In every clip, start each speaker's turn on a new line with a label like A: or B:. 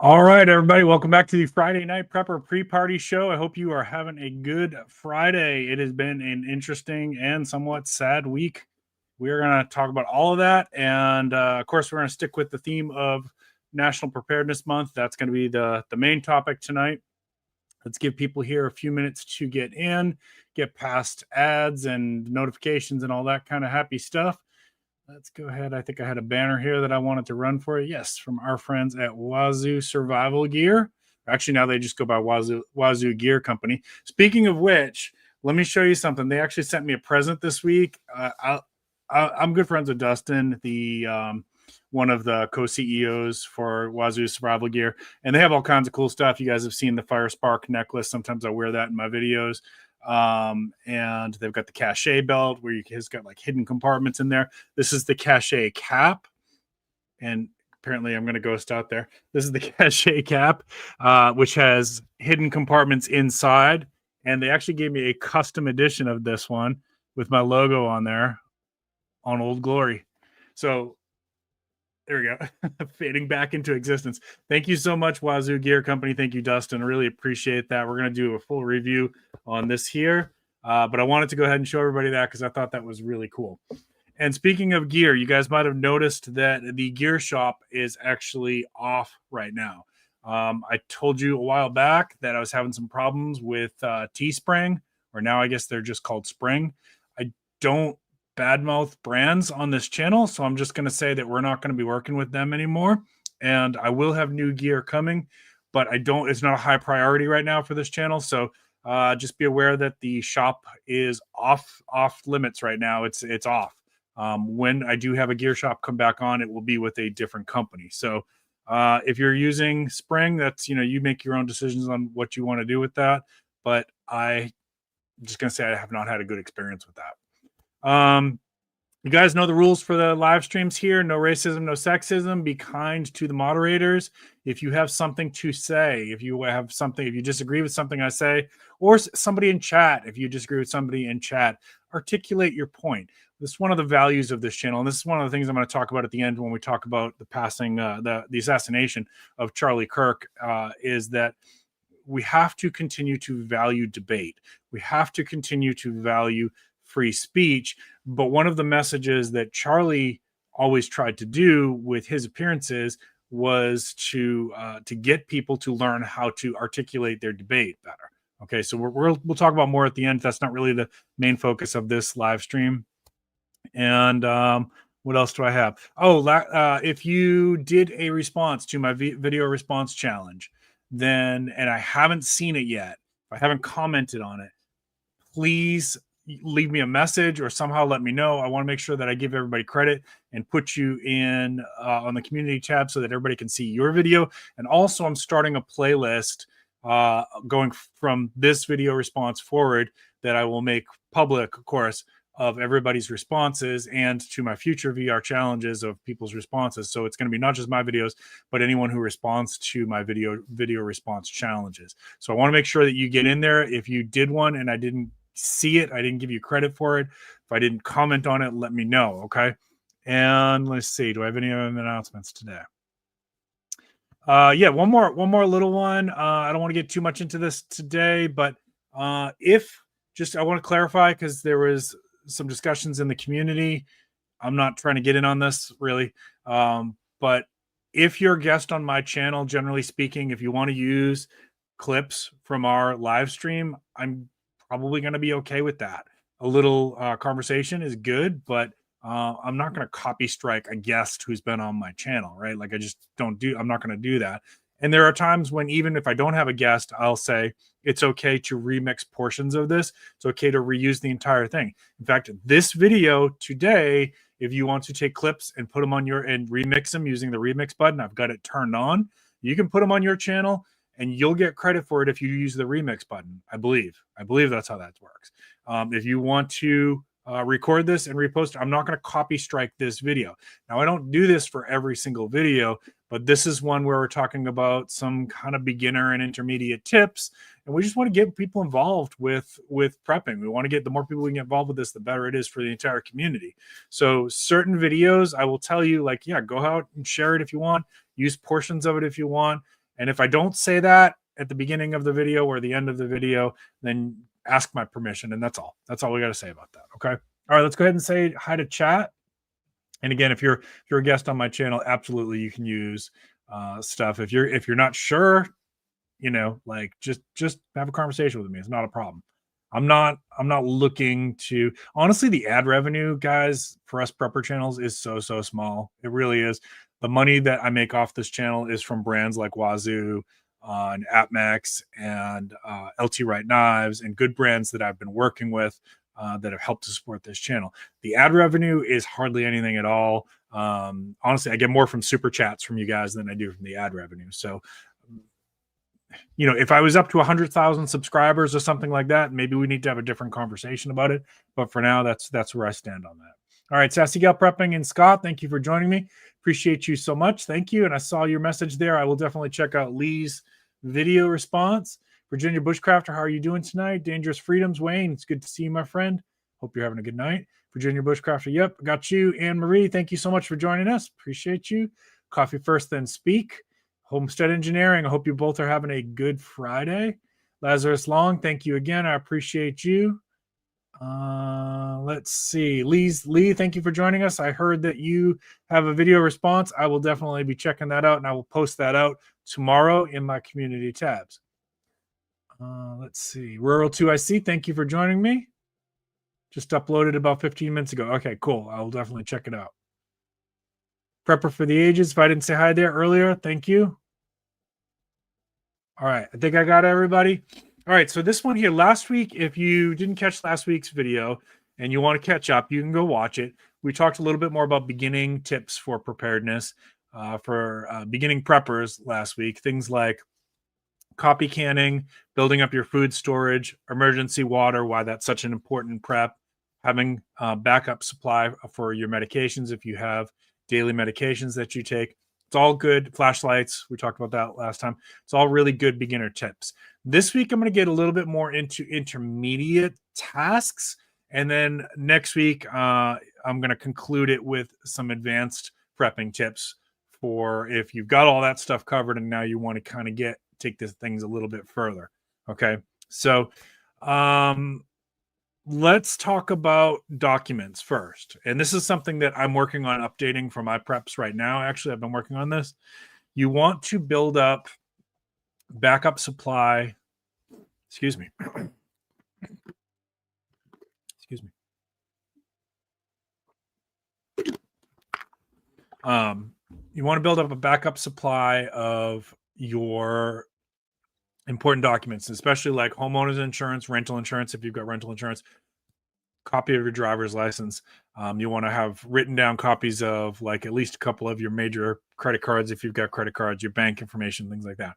A: All right, everybody, welcome back to the Friday Night Prepper Pre-Party Show. I hope you are having a good Friday. It has been an interesting and somewhat sad week. We're going to talk about all of that. And, of course, we're going to stick with the theme of National Preparedness Month. That's going to be the main topic tonight. Let's give people here a few minutes to get in, get past ads and notifications and all that kind of happy stuff. Let's go ahead. I think I had a banner here that I wanted to run for you. Yes, from our friends at Wazoo Survival Gear. Actually, now they just go by Wazoo Gear Company. Speaking of which, let me show you something. They actually sent me a present this week. I'm good friends with Dustin, the one of the co-CEOs for Wazoo Survival Gear, and they have all kinds of cool stuff. You guys have seen the Fire Spark necklace. Sometimes I wear that in my videos. And they've got the cachet belt where it's got like hidden compartments in there. This is the cachet cap, and apparently I'm going to ghost out there. This is the cachet cap, which has hidden compartments inside, and they actually gave me a custom edition of this one with my logo on there on Old Glory. So there we go. Fading back into existence. Thank you so much, Wazoo Gear Company. Thank you, Dustin. I really appreciate that. We're going to do a full review on this here. But I wanted to go ahead and show everybody that because I thought that was really cool. And speaking of gear, you guys might have noticed that the gear shop is actually off right now. I told you a while back that I was having some problems with Teespring, or now I guess they're just called Spring. I don't badmouth brands on this channel, so I'm just going to say that we're not going to be working with them anymore, and I will have new gear coming, but it's not a high priority right now for this channel. So just be aware that the shop is off limits right now. It's off. When I do have a gear shop come back on, it will be with a different company. So if you're using Spring, that's, you make your own decisions on what you want to do with that, but I'm just going to say I have not had a good experience with that. You guys know the rules for the live streams here. No racism, no sexism. Be kind to the moderators. If you have something to say, if you disagree with something I say, or somebody in chat, if you disagree with somebody in chat, articulate your point. This is one of the values of this channel, and this is one of the things I'm going to talk about at the end when we talk about the passing, the assassination of Charlie Kirk, is that we have to continue to value debate. We have to continue to value free speech. But one of the messages that Charlie always tried to do with his appearances was to get people to learn how to articulate their debate better. Okay, so we'll talk about more at the end. That's not really the main focus of this live stream. And what else do I have? Oh, if you did a response to my video response challenge, and I haven't seen it yet, if I haven't commented on it, please leave me a message or somehow let me know. I want to make sure that I give everybody credit and put you in on the community tab so that everybody can see your video. And also I'm starting a playlist going from this video response forward that I will make public, of course, of everybody's responses and to my future VR challenges of people's responses. So it's going to be not just my videos, but anyone who responds to my video response challenges. So I want to make sure that you get in there. If you did one and I didn't see it, I didn't give you credit for it, if I didn't comment on it, let me know. Okay. And let's see, do I have any other announcements today? Yeah, one more little one. I don't want to get too much into this today, but I want to clarify, because there was some discussions in the community. I'm not trying to get in on this really, but if you're a guest on my channel, generally speaking, if you want to use clips from our live stream, I'm probably going to be okay with that. A little conversation is good, but I'm not going to copy strike a guest who's been on my channel, right? Like I'm not going to do that. And there are times when, even if I don't have a guest, I'll say it's okay to remix portions of this. It's okay to reuse the entire thing. In fact, this video today, if you want to take clips and put them on and remix them using the remix button, I've got it turned on. You can put them on your channel, and you'll get credit for it if you use the remix button. I believe that's how that works. If you want to record this and repost it, I'm not going to copy strike this video. Now, I don't do this for every single video, but this is one where we're talking about some kind of beginner and intermediate tips, and we just want to get people involved with prepping. We want to get, the more people we get involved with this, the better it is for the entire community. So certain videos, I will tell you, like, yeah, go out and share it if you want, use portions of it if you want. And if I don't say that at the beginning of the video or the end of the video, then ask my permission. And that's all. That's all we got to say about that. Okay. All right. Let's go ahead and say hi to chat. And again, if you're a guest on my channel, absolutely you can use stuff. If you're not sure, like just have a conversation with me. It's not a problem. I'm not looking to, honestly, the ad revenue, guys, for us prepper channels is so small. It really is. The money that I make off this channel is from brands like Wazoo and Atmex and LT Wright Knives and good brands that I've been working with that have helped to support this channel. The ad revenue is hardly anything at all. Honestly, I get more from super chats from you guys than I do from the ad revenue. So, if I was up to 100,000 subscribers or something like that, maybe we need to have a different conversation about it. But for now, that's where I stand on that. All right, Sassy Gal Prepping and Scott, thank you for joining me. Appreciate you so much. Thank you. And I saw your message there. I will definitely check out Lee's video response. Virginia Bushcrafter, how are you doing tonight? Dangerous Freedoms, Wayne, it's good to see you, my friend. Hope you're having a good night. Virginia Bushcrafter, yep, got you. Anne Marie, thank you so much for joining us. Appreciate you. Coffee First, Then Speak. Homestead Engineering, I hope you both are having a good Friday. Lazarus Long, thank you again. I appreciate you. Let's see. Lee, thank you for joining us. I heard that you have a video response. I will definitely be checking that out, and I will post that out tomorrow in my community tabs. Let's see. Rural 2IC, thank you for joining me. Just uploaded about 15 minutes ago. Okay, cool. I will definitely check it out. Prepper for the Ages. If I didn't say hi there earlier, thank you. All right. I think I got everybody. All right. So this one here, last week, if you didn't catch last week's video and you want to catch up, you can go watch it. We talked a little bit more about beginning tips for preparedness for beginning preppers last week. Things like copy canning, building up your food storage, emergency water, why that's such an important prep, having backup supply for your medications if you have daily medications that you take. It's all good. Flashlights, we talked about that last time. It's all really good beginner tips. This week, I'm going to get a little bit more into intermediate tasks. And then next week, I'm going to conclude it with some advanced prepping tips for if you've got all that stuff covered and now you want to kind of take these things a little bit further. Okay. So, let's talk about documents first. And this is something that I'm working on updating for my preps right now. Actually, I've been working on this. You want to build up backup supply. Excuse me. Excuse me. You want to build up a backup supply of your important documents, especially like homeowners insurance, rental insurance. If you've got rental insurance, copy of your driver's license. You want to have written down copies of like at least a couple of your major credit cards. If you've got credit cards, your bank information, things like that.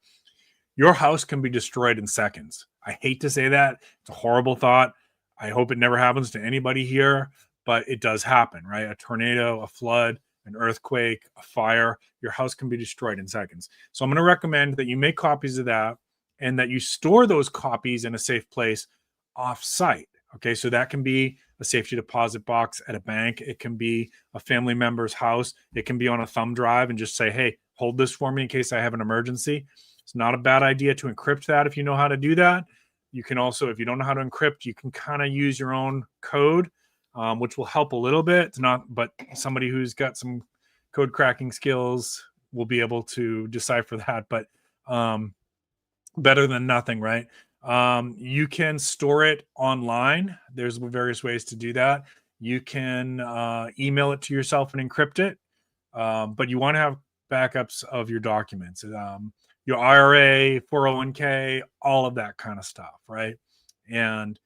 A: Your house can be destroyed in seconds. I hate to say that. It's a horrible thought. I hope it never happens to anybody here, but it does happen, right? A tornado, a flood, an earthquake, a fire, your house can be destroyed in seconds. So I'm going to recommend that you make copies of that and that you store those copies in a safe place off-site. Okay, so that can be a safety deposit box at a bank. It can be a family member's house. It can be on a thumb drive and just say, hey, hold this for me in case I have an emergency. It's not a bad idea to encrypt that if you know how to do that. You can also, if you don't know how to encrypt, you can kind of use your own code, which will help a little bit. It's not, but somebody who's got some code cracking skills will be able to decipher that. But better than nothing, right? You can store it online. There's various ways to do that. You can email it to yourself and encrypt it, but you want to have backups of your documents, your IRA, 401k, all of that kind of stuff, right? And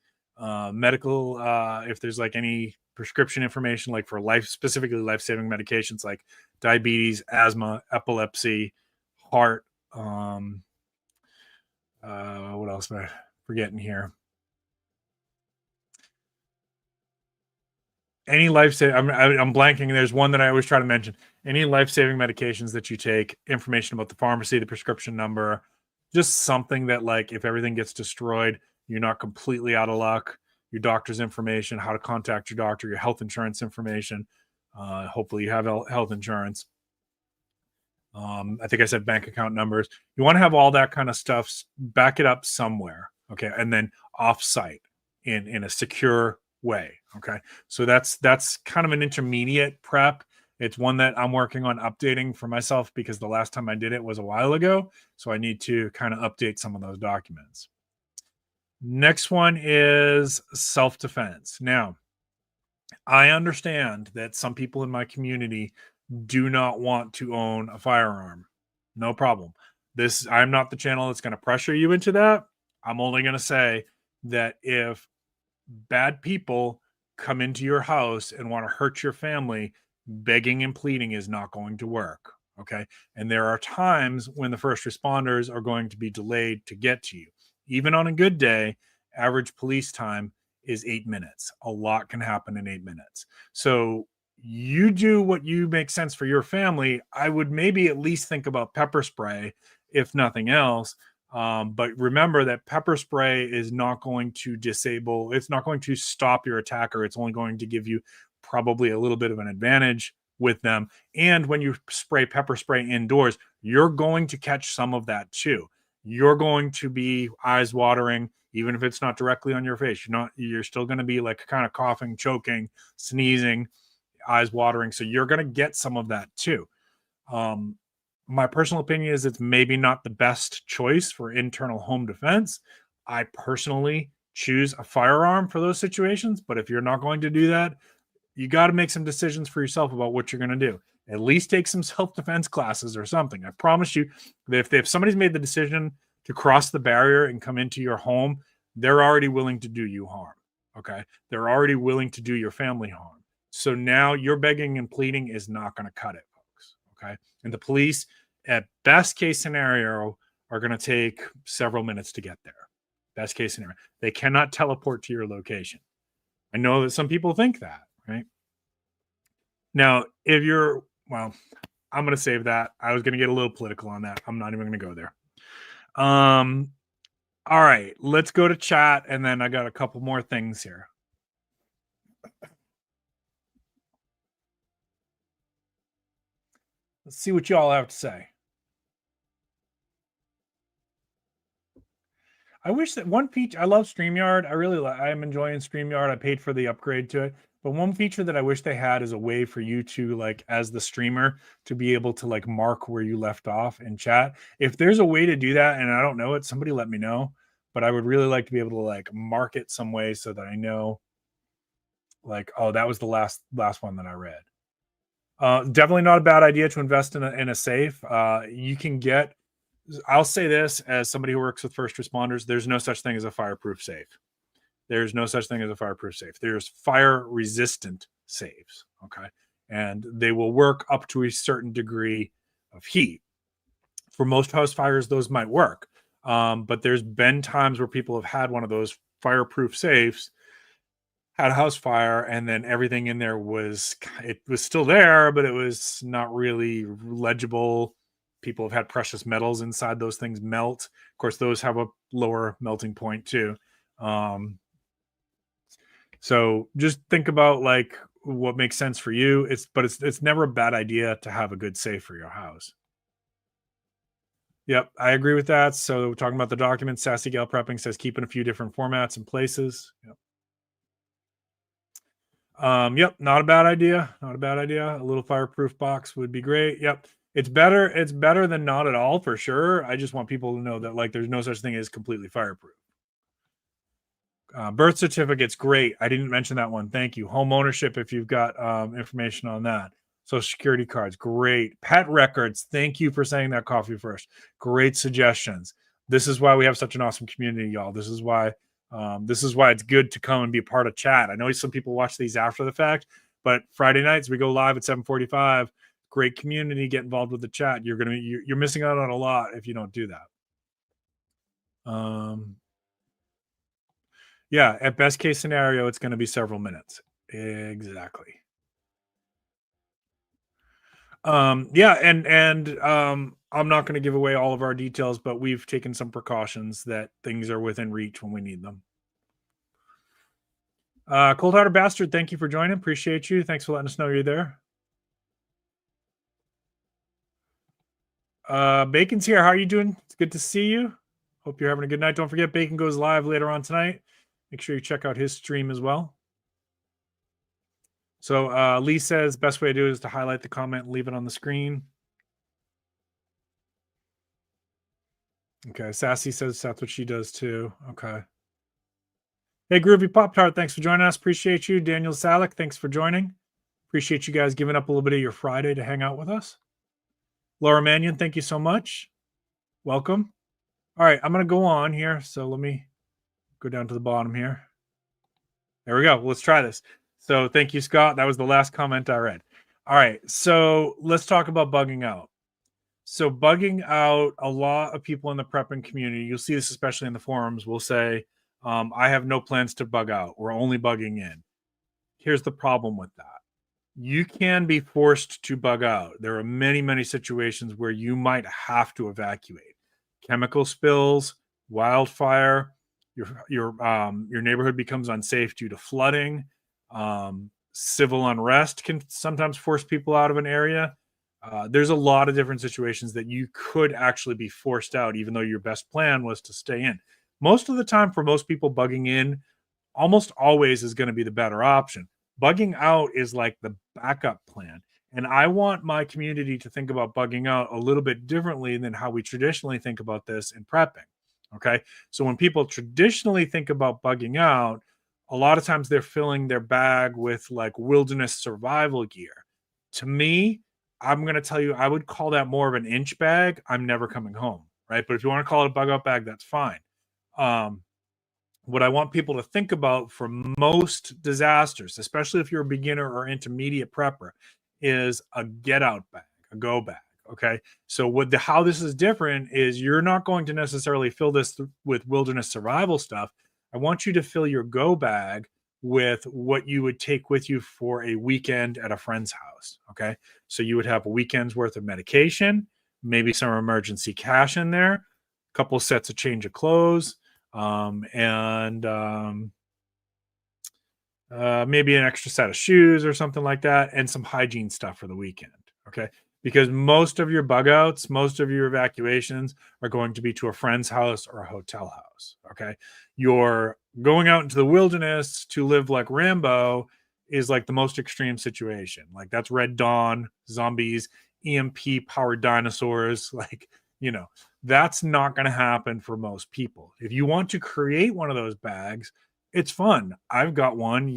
A: medical, if there's like any prescription information, like for specifically life-saving medications like diabetes, asthma, epilepsy, heart, what else am I forgetting here? Any life-saving, I'm blanking. There's one that I always try to mention. Any life-saving medications that you take, information about the pharmacy, the prescription number, just something that like if everything gets destroyed, you're not completely out of luck. Your doctor's information, how to contact your doctor, your health insurance information. Hopefully you have health insurance. I think I said bank account numbers. You want to have all that kind of stuff, back it up somewhere, okay, and then offsite in a secure way, okay. So that's kind of an intermediate prep. It's one that I'm working on updating for myself because the last time I did it was a while ago, so I need to kind of update some of those documents. Next one is self-defense. Now, I understand that some people in my community do not want to own a firearm. No problem. I'm not the channel that's going to pressure you into that. I'm only going to say that if bad people come into your house and want to hurt your family, begging and pleading is not going to work. Okay. And there are times when the first responders are going to be delayed to get to you. Even on a good day, average police time is 8 minutes. A lot can happen in 8 minutes. So you do what you make sense for your family. I would maybe at least think about pepper spray, if nothing else. But remember that pepper spray is not going to disable, it's not going to stop your attacker. It's only going to give you probably a little bit of an advantage with them. And when you spray pepper spray indoors, you're going to catch some of that too. You're going to be eyes watering, even if it's not directly on your face. You're still going to be like kind of coughing, choking, sneezing, eyes watering. So you're going to get some of that too. My personal opinion is it's maybe not the best choice for internal home defense. I personally choose a firearm for those situations, but if you're not going to do that, you got to make some decisions for yourself about what you're going to do. At least take some self-defense classes or something. I promise you that if somebody's made the decision to cross the barrier and come into your home, they're already willing to do you harm. Okay. They're already willing to do your family harm. So now your begging and pleading is not going to cut it, folks. Okay. And the police, at best case scenario, are going to take several minutes to get there. Best case scenario. They cannot teleport to your location. I know that some people think that, right? Now, if you're, well, I'm going to save that. I was going to get a little political on that. I'm not even going to go there. All right, let's go to chat, and then I got a couple more things here. Let's see what y'all have to say. I wish that one feature, I love StreamYard. I'm enjoying StreamYard. I paid for the upgrade to it. But one feature that I wish they had is a way for you to, like, as the streamer, to be able to, like, mark where you left off in chat. If there's a way to do that and I don't know it, somebody let me know. But I would really like to be able to, like, mark it some way so that I know, like, oh, that was the last one that I read. Definitely not a bad idea to invest in a safe. You can get, I'll say this as somebody who works with first responders, there's no such thing as a fireproof safe. There's no such thing as a fireproof safe. There's fire resistant safes. Okay. And they will work up to a certain degree of heat. For most house fires, those might work. But there's been times where people have had one of those fireproof safes, had a house fire, and then everything in there was still there, but it was not really legible. People have had precious metals inside those things melt. Of course, those have a lower melting point too. So just think about, like, what makes sense for you. It's never a bad idea to have a good safe for your house. Yep, I agree with that. So talking about the documents, Sassy Gal Prepping says keep in a few different formats and places. Yep. Yep, not a bad idea. Not a bad idea. A little fireproof box would be great. Yep. It's better than not at all, for sure. I just want people to know that, like, there's no such thing as completely fireproof. Birth certificates, great. I didn't mention that one. Thank you. Home ownership, if you've got information on that. Social security cards, great. Pet records, thank you for saying that, Coffee First. Great suggestions. This is why we have such an awesome community, y'all. This is why it's good to come and be a part of chat. I know some people watch these after the fact, but Friday nights we go live at 7:45. Great community. Get involved with the chat. You're missing out on a lot if you don't do that. Yeah, at best case scenario, it's going to be several minutes. Exactly. Yeah, and I'm not going to give away all of our details, but we've taken some precautions that things are within reach when we need them. Cold Hearted Bastard, thank you for joining. Appreciate you. Thanks for letting us know you're there. Bacon's here. How are you doing? It's good to see you. Hope you're having a good night. Don't forget, Bacon goes live later on tonight. Make sure you check out his stream as well. So Lee says best way to do it is to highlight the comment and leave it on the screen. Okay, Sassy says that's what she does too. Okay. Hey, Groovy Pop Tart, thanks for joining us. Appreciate you. Daniel Salick, thanks for joining. Appreciate you guys giving up a little bit of your Friday to hang out with us. Laura Mannion, thank you so much. Welcome. All right, I'm going to go on here. So let me go down to the bottom here. There we go. Let's try this. So thank you, Scott. That was the last comment I read. All right, so let's talk about bugging out. So bugging out, a lot of people in the prepping community, you'll see this especially in the forums, will say, I have no plans to bug out. We're only bugging in. Here's the problem with that. You can be forced to bug out. There are many, many situations where you might have to evacuate. Chemical spills, wildfire, your neighborhood becomes unsafe due to flooding. Civil unrest can sometimes force people out of an area. There's a lot of different situations that you could actually be forced out, even though your best plan was to stay in. Most of the time, for most people, bugging in almost always is going to be the better option. Bugging out is like the backup plan. And I want my community to think about bugging out a little bit differently than how we traditionally think about this in prepping. Okay. So when people traditionally think about bugging out, a lot of times they're filling their bag with like wilderness survival gear. To me, I'm going to tell you, I would call that more of an inch bag. I'm never coming home. Right. But if you want to call it a bug out bag, that's fine. What I want people to think about for most disasters, especially if you're a beginner or intermediate prepper, is a get out bag, a go bag. Okay. So how this is different is you're not going to necessarily fill this with wilderness survival stuff. I want you to fill your go bag with what you would take with you for a weekend at a friend's house. Okay. So you would have a weekend's worth of medication, maybe some emergency cash in there, a couple sets of change of clothes, and maybe an extra set of shoes or something like that, and some hygiene stuff for the weekend. Okay. Because most of your bug outs, most of your evacuations are going to be to a friend's house or a hotel house. Okay. You're going out into the wilderness to live like Rambo is like the most extreme situation. Like that's Red Dawn, zombies, EMP powered dinosaurs. Like, that's not going to happen for most people. If you want to create one of those bags, it's fun. I've got one.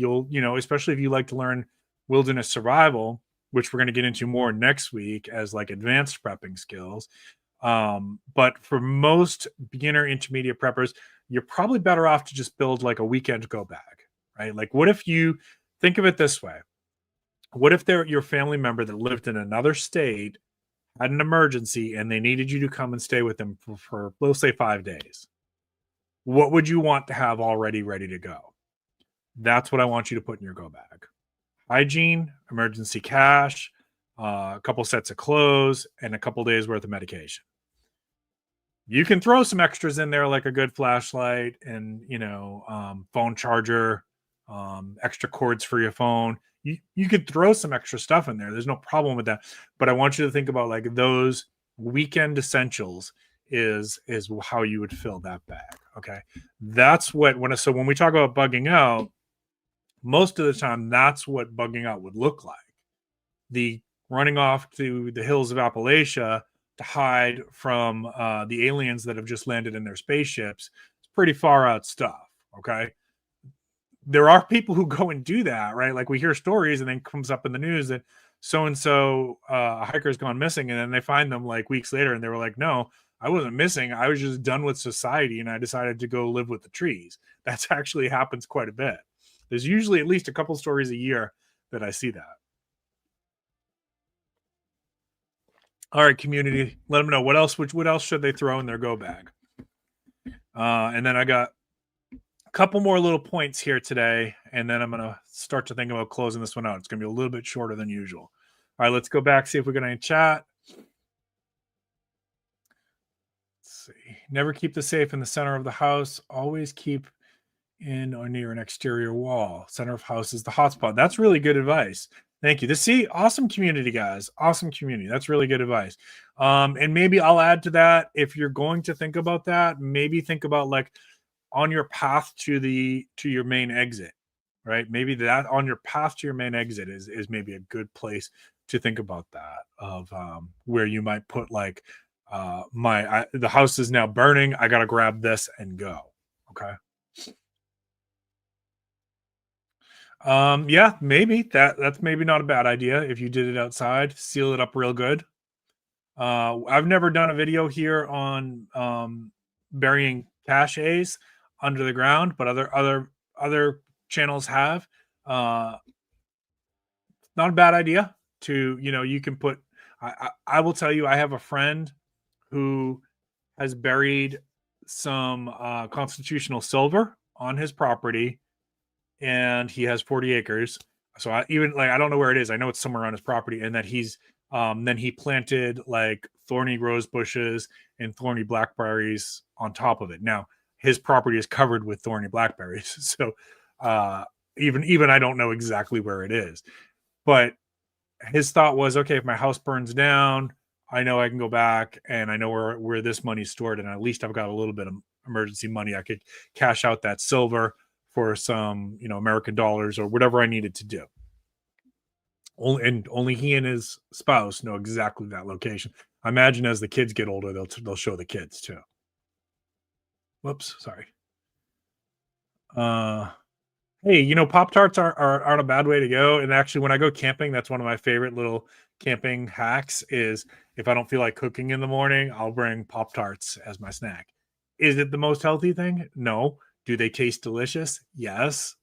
A: Especially if you like to learn wilderness survival, which we're going to get into more next week as like advanced prepping skills. But for most beginner intermediate preppers, you're probably better off to just build like a weekend go bag, right? Like what if you think of it this way? What if they're your family member that lived in another state, had an emergency, and they needed you to come and stay with them for let's say 5 days? What would you want to have already ready to go? That's what I want you to put in your go bag. Hygiene, emergency cash, a couple sets of clothes, and a couple days worth of medication. You can throw some extras in there like a good flashlight and, phone charger, extra cords for your phone. You could throw some extra stuff in there. There's no problem with that. But I want you to think about like those weekend essentials is how you would fill that bag. Okay. That's when we talk about bugging out, most of the time, that's what bugging out would look like. The running off to the hills of Appalachia to hide from the aliens that have just landed in their spaceships. It's pretty far out stuff. Okay. There are people who go and do that, right? Like we hear stories and then comes up in the news that so-and-so a hiker's gone missing, and then they find them like weeks later and they were like, no, I wasn't missing. I was just done with society and I decided to go live with the trees. That's actually happens quite a bit. There's usually at least a couple stories a year that I see that. All right, community, let them know what else should they throw in their go bag. And then I got a couple more little points here today, and then I'm going to start to think about closing this one out. It's going to be a little bit shorter than usual. All right, let's go back, see if we got any chat. Let's see. Never keep the safe in the center of the house. Always keep in or near an exterior wall. Center of house is the hotspot. That's really good advice. Thank you. See, awesome community, guys. Awesome community. That's really good advice. And maybe I'll add to that, if you're going to think about that, maybe think about like on your path to your main exit, right? Maybe that on your path to your main exit is maybe a good place to think about that, of where you might put like the house is now burning. I gotta grab this and go. Okay. Yeah, maybe that's maybe not a bad idea if you did it outside, seal it up real good. I've never done a video here on burying caches under the ground, but other channels have. Uh, Not a bad idea to, you can put. I will tell you, I have a friend who has buried some constitutional silver on his property, and he has 40 acres. So I don't know where it is. I know it's somewhere on his property, and that he's then he planted like thorny rose bushes and thorny blackberries on top of it. Now his property is covered with thorny blackberries, so uh, even I don't know exactly where it is. But his thought was, okay, if my house burns down, I know I can go back and I know where this money's stored, and at least I've got a little bit of emergency money. I could cash out that silver for some, American dollars or whatever I needed to do. Only he and his spouse know exactly that location. I imagine as the kids get older, they'll show the kids too. Whoops, sorry. Hey, Pop Tarts aren't a bad way to go. And actually, when I go camping, that's one of my favorite little camping hacks. Is if I don't feel like cooking in the morning, I'll bring Pop Tarts as my snack. Is it the most healthy thing? No. Do they taste delicious? Yes.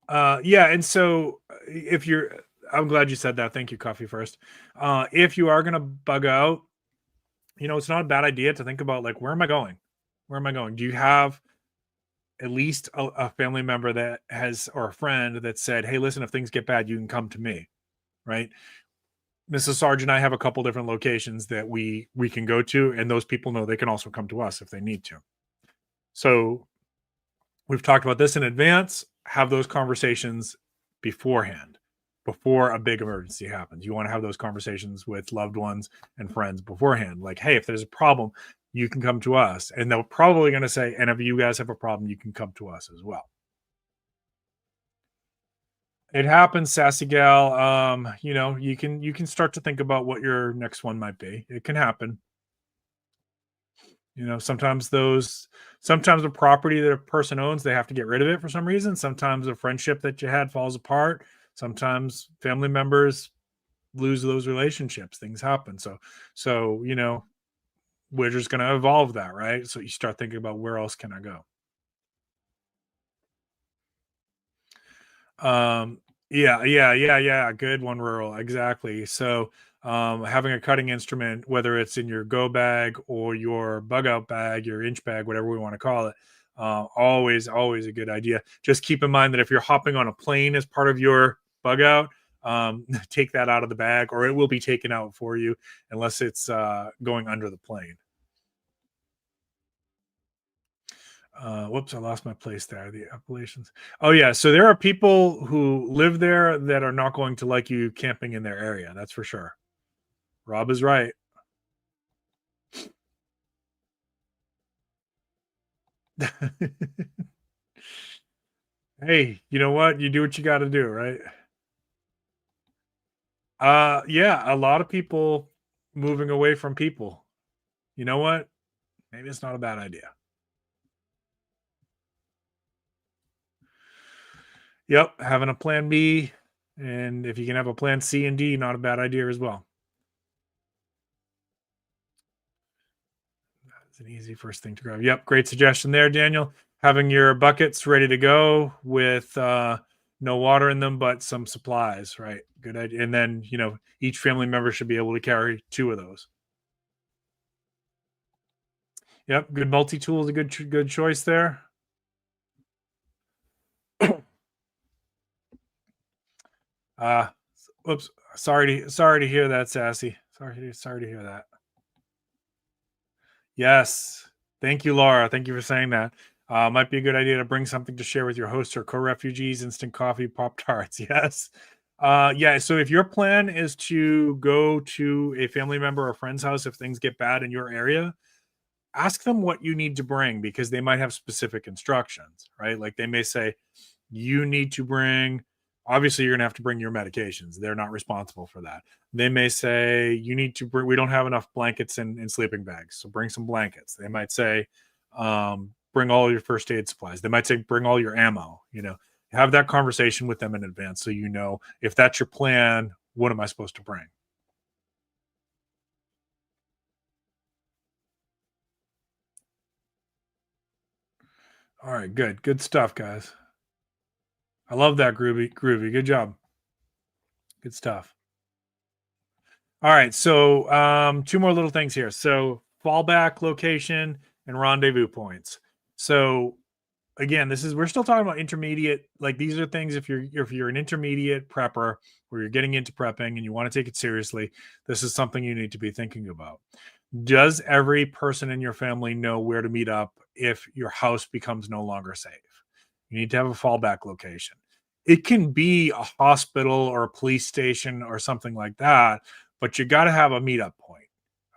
A: Yeah, and so if you're, I'm glad you said that. Thank you, Coffee First. If you are gonna bug out, it's not a bad idea to think about like, where am I going? Where am I going? Do you have at least a family member that has, or a friend that said, "Hey, listen, if things get bad, you can come to me," right? Mrs. Sarge and I have a couple different locations that we can go to, and those people know they can also come to us if they need to. So we've talked about this in advance. Have those conversations beforehand, before a big emergency happens. You want to have those conversations with loved ones and friends beforehand. Like, hey, if there's a problem, you can come to us. And they're probably going to say, and if you guys have a problem, you can come to us as well. It happens, sassy gal. You can start to think about what your next one might be. It can happen. Sometimes the property that a person owns, they have to get rid of it for some reason. Sometimes a friendship that you had falls apart. Sometimes family members lose those relationships. Things happen. So we're just going to evolve that, right? So you start thinking about, where else can I go? Yeah. Good one, rural. Exactly. So, having a cutting instrument, whether it's in your go bag or your bug out bag, your inch bag, whatever we want to call it, always a good idea. Just keep in mind that if you're hopping on a plane as part of your bug out, take that out of the bag, or it will be taken out for you, unless it's going under the plane. Whoops, I lost my place there. The Appalachians. Oh yeah, so there are people who live there that are not going to like you camping in their area. That's for sure. Rob is right. Hey, you know what? You do what you got to do, right? Yeah, a lot of people moving away from people. You know what? Maybe it's not a bad idea. Yep, having a plan B, and if you can have a plan C and D, not a bad idea as well. It's an easy first thing to grab. Yep, great suggestion there, Daniel. Having your buckets ready to go with no water in them, but some supplies, right? Good idea. And then, each family member should be able to carry 2 of those. Yep, good multi-tool is a good choice there. Uh Oops. Sorry to hear that, Sassy. Sorry to hear that. Yes. Thank you, Laura. Thank you for saying that. Might be a good idea to bring something to share with your hosts or co-refugees. Instant coffee, Pop-Tarts. Yes. Yeah. So if your plan is to go to a family member or friend's house if things get bad in your area, ask them what you need to bring because they might have specific instructions, right? Like they may say, you need to bring, obviously, you're going to have to bring your medications. They're not responsible for that. They may say, you need to bring, we don't have enough blankets and sleeping bags. So bring some blankets. They might say, bring all your first aid supplies. They might say, bring all your ammo, have that conversation with them in advance. So, if that's your plan, what am I supposed to bring? All right, good. Good stuff, guys. I love that groovy. Good job. Good stuff. All right, so two more little things here. So fallback location and rendezvous points. So again, we're still talking about intermediate. Like these are things if you're an intermediate prepper or you're getting into prepping and you want to take it seriously, this is something you need to be thinking about. Does every person in your family know where to meet up if your house becomes no longer safe? You need to have a fallback location. It can be a hospital or a police station or something like that, but you got to have a meetup point.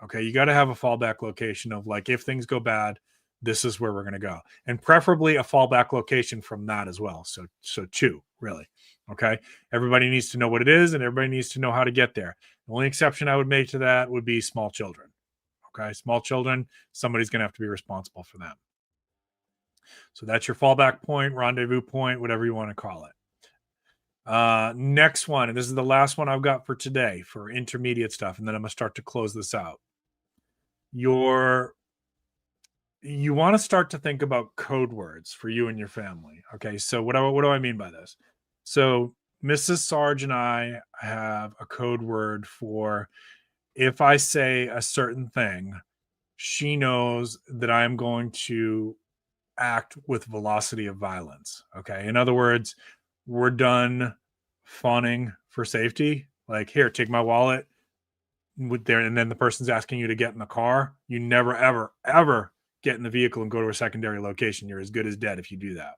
A: Okay. You got to have a fallback location of like, if things go bad, this is where we're going to go. And preferably a fallback location from that as well. So two, really. Okay. Everybody needs to know what it is and everybody needs to know how to get there. The only exception I would make to that would be small children. Okay. Small children, somebody's going to have to be responsible for them. So that's your fallback point, rendezvous point, whatever you want to call it. Next one, and this is the last one I've got for today for intermediate stuff, and then I'm gonna start to close this out. You want to start to think about code words for you and your family. Okay, so what do I mean by this? So Mrs. Sarge and I have a code word for if I say a certain thing, she knows that I'm going to act with velocity of violence. Okay, in other words, we're done fawning for safety. Like, here, take my wallet. With there, and then the person's asking you to get in the car. You never, ever, ever get in the vehicle and go to a secondary location. You're as good as dead if you do that,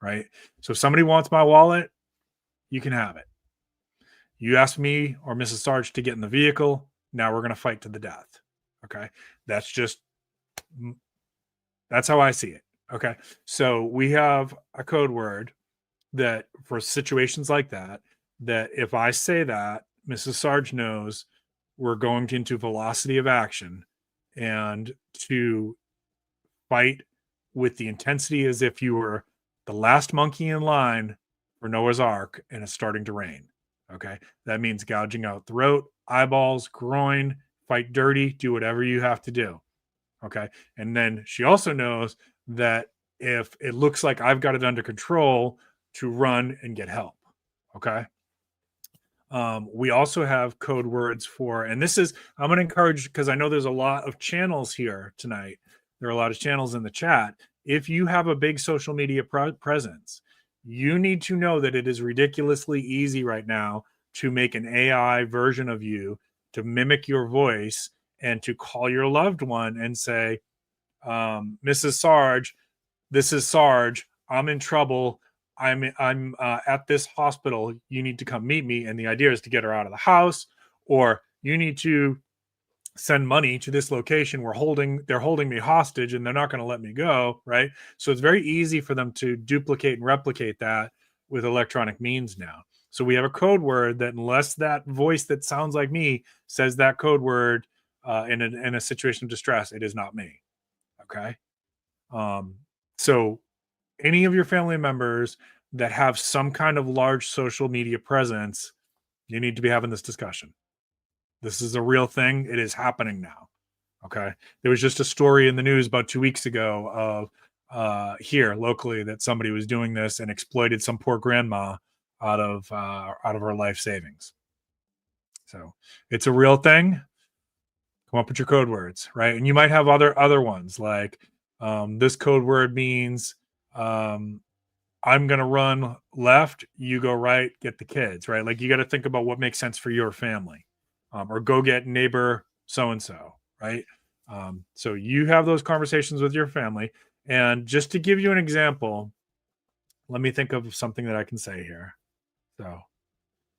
A: right? So if somebody wants my wallet, you can have it. You ask me or Mrs. Sarge to get in the vehicle. Now we're going to fight to the death. Okay, that's how I see it. Okay, so we have a code word that for situations like that if I say that, Mrs. Sarge knows we're going into velocity of action and to fight with the intensity as if you were the last monkey in line for Noah's Ark and it's starting to rain. Okay. That means gouging out throat, eyeballs, groin, fight dirty, do whatever you have to do. Okay. And then she also knows that if it looks like I've got it under control, to run and get help. Okay. We also have code words for, and this is, I'm going to encourage, because I know there's a lot of channels here tonight. There are a lot of channels in the chat. If you have a big social media presence, you need to know that it is ridiculously easy right now to make an AI version of you to mimic your voice and to call your loved one and say, Mrs. Sarge, this is Sarge. I'm in trouble. I'm at this hospital. You need to come meet me. And the idea is to get her out of the house, or you need to send money to this location. They're holding me hostage and they're not going to let me go. Right. So it's very easy for them to duplicate and replicate that with electronic means now. So we have a code word that unless that voice that sounds like me says that code word in a situation of distress, it is not me. Okay. So any of your family members that have some kind of large social media presence, you need to be having this discussion. This is a real thing. It is happening now. Okay. There was just a story in the news about 2 weeks ago of here locally that somebody was doing this and exploited some poor grandma out of her life savings. So it's a real thing. Come up with your code words, right? And you might have other ones like this code word means I'm going to run left, you go right, get the kids, right? Like you got to think about what makes sense for your family, or go get neighbor so-and-so, right? So you have those conversations with your family. And just to give you an example, let me think of something that I can say here.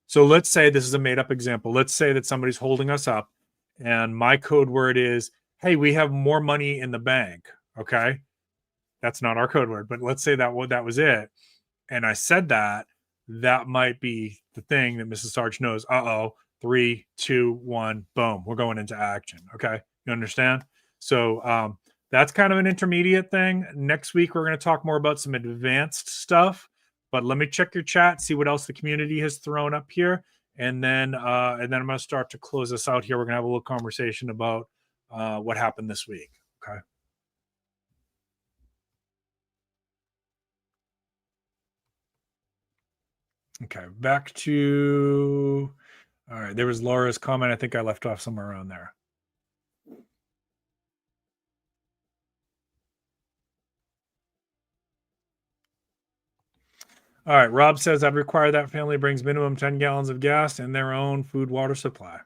A: So let's say this is a made up example. Let's say that somebody's holding us up and my code word is, hey, we have more money in the bank. Okay. That's not our code word, but let's say that was it. And I said that might be the thing that Mrs. Sarge knows. 3, 2, 1, boom. We're going into action. Okay. You understand? So that's kind of an intermediate thing. Next week, we're going to talk more about some advanced stuff. But let me check your chat, see what else the community has thrown up here. And then I'm going to start to close this out here. We're going to have a little conversation about what happened this week. Okay. Okay, back to, all right, there was Laura's comment. I think I left off somewhere around there. All right, Rob says, I'd require that family brings minimum 10 gallons of gas and their own food water supply.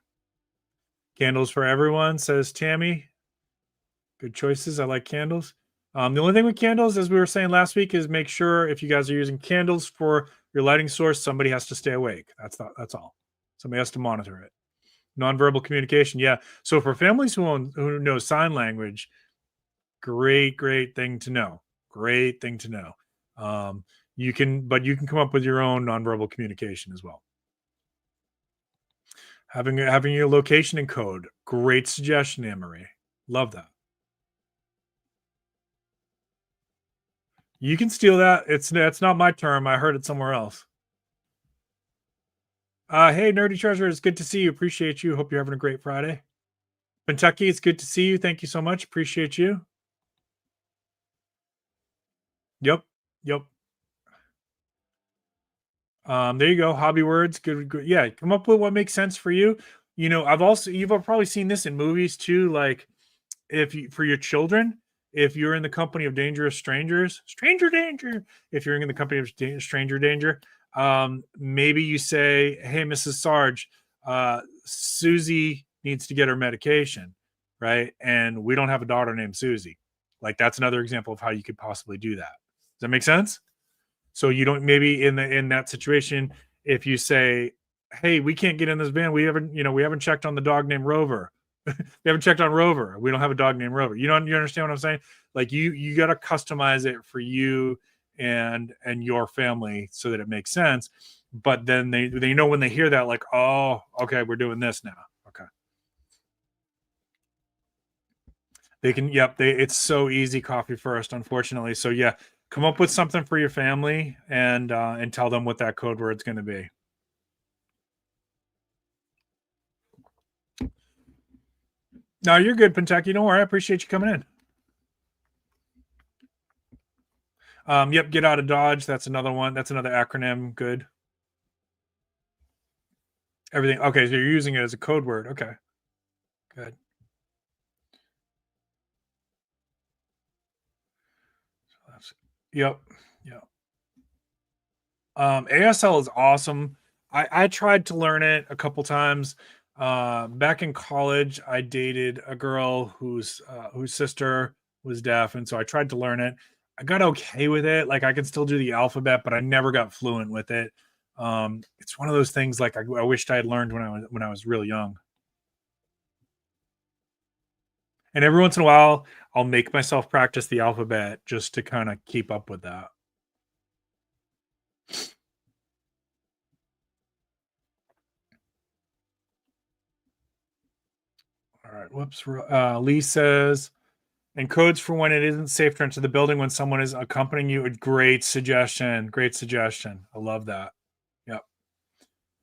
A: Candles for everyone, says Tammy. Good choices. I like candles. The only thing with candles, as we were saying last week, is make sure if you guys are using candles for your lighting source, somebody has to stay awake. That's all. Somebody has to monitor it. Nonverbal communication. Yeah. So for families who know sign language, great thing to know. Great thing to know. You can come up with your own nonverbal communication as well. Having your location in code. Great suggestion, Anne-Marie. Love that. You can steal that. It's not my term. I heard it somewhere else. Hey, Nerdy Treasure, it's good to see you. Appreciate you. Hope you're having a great Friday. Kentucky, it's good to see you. Thank you so much. Appreciate you. Yep. There you go. Hobby words. Good. Yeah. Come up with what makes sense for you. You know, you've probably seen this in movies too. Like for your children, if you're in the company of dangerous strangers, stranger danger. If you're in the company of stranger danger, maybe you say, hey, Mrs. Sarge, Susie needs to get her medication, right? And we don't have a daughter named Susie. Like that's another example of how you could possibly do that. Does that make sense? So you don't, maybe in that situation, if you say, hey, we can't get in this van, we haven't checked on the dog named Rover. We haven't checked on Rover. We don't have a dog named Rover. You understand what I'm saying? Like you got to customize it for you and your family so that it makes sense. But then they know when they hear that, like, oh, okay, we're doing this now. Okay. They can, it's so easy, coffee first, unfortunately. So yeah, come up with something for your family and tell them what that code word's going to be. No, you're good, Pentucky. Don't worry. I appreciate you coming in. Yep, get out of Dodge. That's another one. That's another acronym. Good. Everything. Okay, so you're using it as a code word. Okay. Good. Yep. ASL is awesome. I tried to learn it a couple times. Back in college, I dated a girl whose sister was deaf, and so I tried to learn it. I got okay with it. Like I can still do the alphabet, but I never got fluent with it. It's one of those things like I wished I had learned when I was really young. And every once in a while, I'll make myself practice the alphabet just to kind of keep up with that. All right. Whoops. Lee says, and codes for when it isn't safe to enter the building when someone is accompanying you. Great suggestion. Great suggestion. I love that. Yep.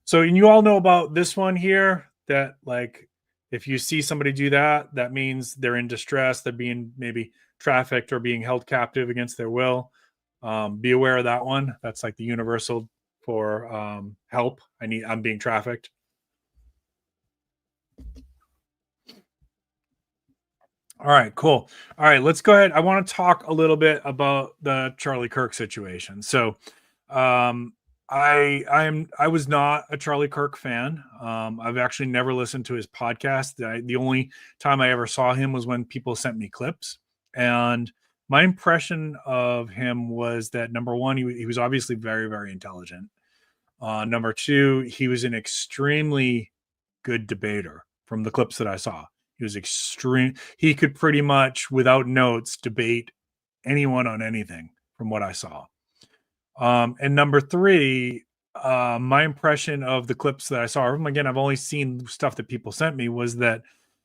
A: So, and you all know about this one here that, like, if you see somebody do that, that means they're in distress. They're being maybe trafficked or being held captive against their will. Be aware of that one. That's like the universal for help. I'm being trafficked. All right, cool. All right, let's go ahead. I want to talk a little bit about the Charlie Kirk situation. So, I was not a Charlie Kirk fan. I've actually never listened to his podcast. The only time I ever saw him was when people sent me clips, and My impression of him was that, number one, he was obviously very, very intelligent. Number two, he was an extremely good debater from the clips that I saw. He was extreme. He could pretty much, without notes, debate anyone on anything from what I saw. And number three, my impression of the clips that I saw of him, again, I've only seen stuff that people sent me, was that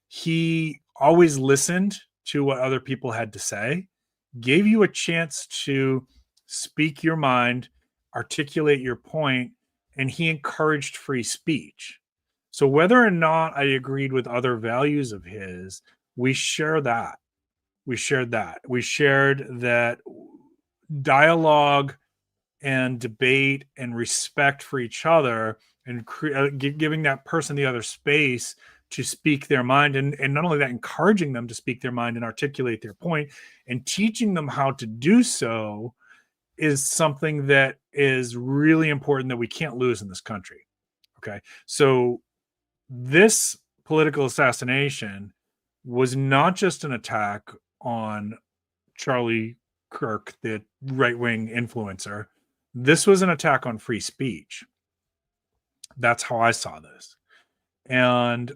A: he always listened to what other people had to say, gave you a chance to speak your mind, articulate your point, and he encouraged free speech. So whether or not I agreed with other values of his, we share that. We shared that. We shared that dialogue and debate and respect for each other, and giving that person the other space to speak their mind, and not only that, encouraging them to speak their mind and articulate their point, and teaching them how to do so, is something that is really important that we can't lose in this country. Okay, so this political assassination was not just an attack on Charlie Kirk, the right-wing influencer. This was an attack on free speech. That's how I saw this. And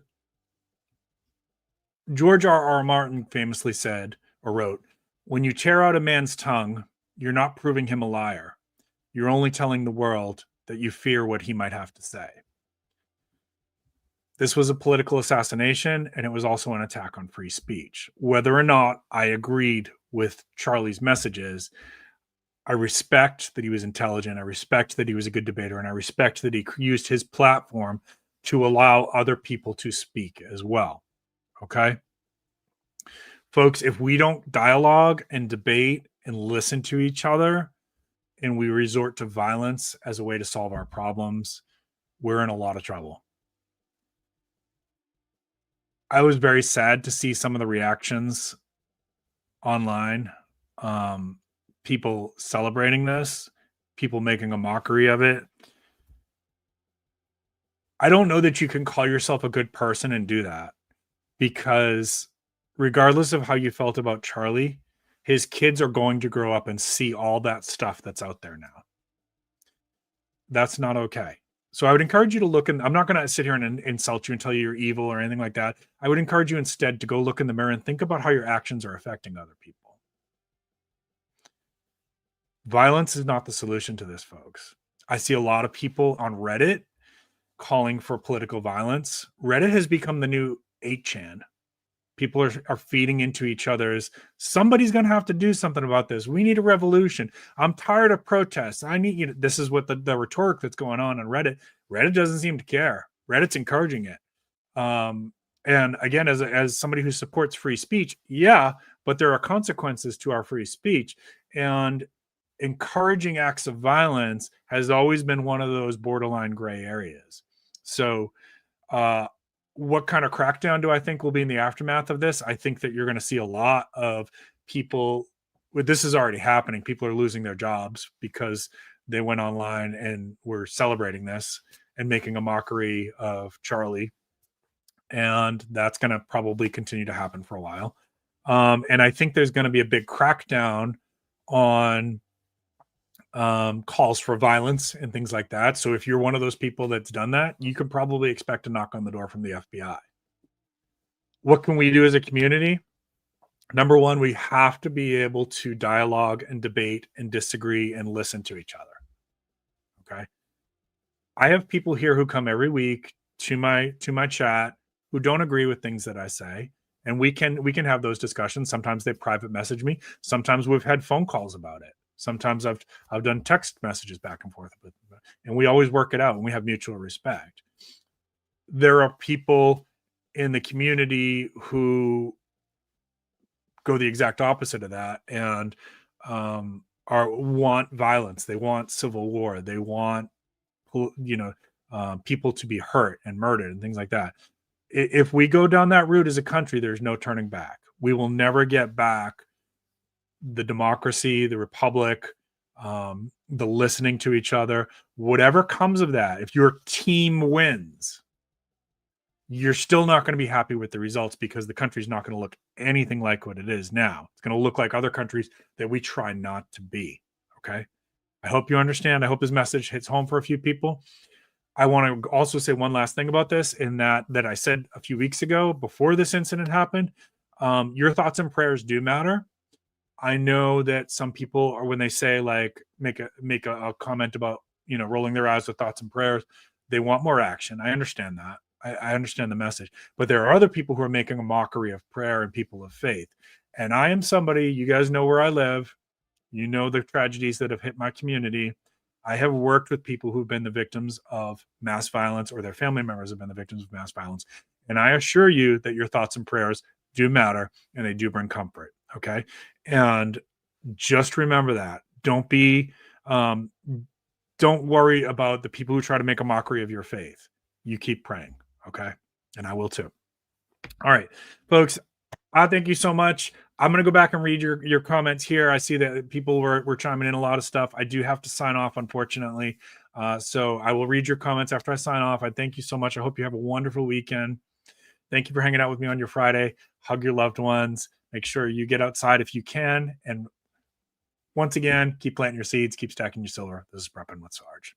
A: George R.R. Martin famously said or wrote, "When you tear out a man's tongue, you're not proving him a liar. You're only telling the world that you fear what he might have to say." This was a political assassination, and it was also an attack on free speech. Whether or not I agreed with Charlie's messages, I respect that he was intelligent. I respect that he was a good debater, and I respect that he used his platform to allow other people to speak as well. Okay? Folks, if we don't dialogue and debate and listen to each other, and we resort to violence as a way to solve our problems, we're in a lot of trouble. I was very sad to see some of the reactions online. People celebrating this, people making a mockery of it. I don't know that you can call yourself a good person and do that, because regardless of how you felt about Charlie, his kids are going to grow up and see all that stuff that's out there now. That's not okay. So I would encourage you to look, and I'm not going to sit here and insult you and tell you you're evil or anything like that. I would encourage you instead to go look in the mirror and think about how your actions are affecting other people. Violence is not the solution to this, folks. I see a lot of people on Reddit calling for political violence. Reddit has become the new 8chan. People are feeding into each other's, somebody's going to have to do something about this. We need a revolution. I'm tired of protests. I need you. This is what the rhetoric that's going on Reddit. Reddit doesn't seem to care. Reddit's encouraging it. And again, as somebody who supports free speech, yeah, but there are consequences to our free speech. And encouraging acts of violence has always been one of those borderline gray areas. So, what kind of crackdown do I think will be in the aftermath of this? I think that you're going to see a lot of people. This is already happening. People are losing their jobs because they went online and were celebrating this and making a mockery of Charlie. And that's going to probably continue to happen for a while. And I think there's going to be a big crackdown on calls for violence and things like that. So if you're one of those people that's done that, you could probably expect a knock on the door from the FBI. What can we do as a community? Number one, we have to be able to dialogue and debate and disagree and listen to each other. Okay. I have people here who come every week to my chat who don't agree with things that I say. And we can have those discussions. Sometimes they private message me. Sometimes we've had phone calls about it. Sometimes I've done text messages back and forth with them, and we always work it out and we have mutual respect. There are people in the community who go the exact opposite of that and want violence. They want civil war. They want, people to be hurt and murdered and things like that. If we go down that route as a country, there's no turning back. We will never get back the democracy, the republic, the listening to each other, whatever comes of that. If your team wins, you're still not going to be happy with the results because the country's not going to look anything like what it is now. It's going to look like other countries that we try not to be. Okay. I hope you understand. I hope this message hits home for a few people. I want to also say one last thing about this, in that I said a few weeks ago before this incident happened. Your thoughts and prayers do matter. I know that some people are, when they say like make a comment about, you know, rolling their eyes with thoughts and prayers, they want more action. I understand that. I understand the message, but there are other people who are making a mockery of prayer and people of faith. And I am somebody, you guys know where I live. You know the tragedies that have hit my community. I have worked with people who've been the victims of mass violence, or their family members have been the victims of mass violence. And I assure you that your thoughts and prayers do matter, and they do bring comfort. Okay. And just remember that. Don't worry about the people who try to make a mockery of your faith. You keep praying. Okay. And I will too. All right, folks. I thank you so much. I'm going to go back and read your comments here. I see that people were chiming in a lot of stuff. I do have to sign off, unfortunately. So I will read your comments after I sign off. I thank you so much. I hope you have a wonderful weekend. Thank you for hanging out with me on your Friday. Hug your loved ones. Make sure you get outside if you can. And once again, keep planting your seeds, keep stacking your silver. This is Prepping with Sarge.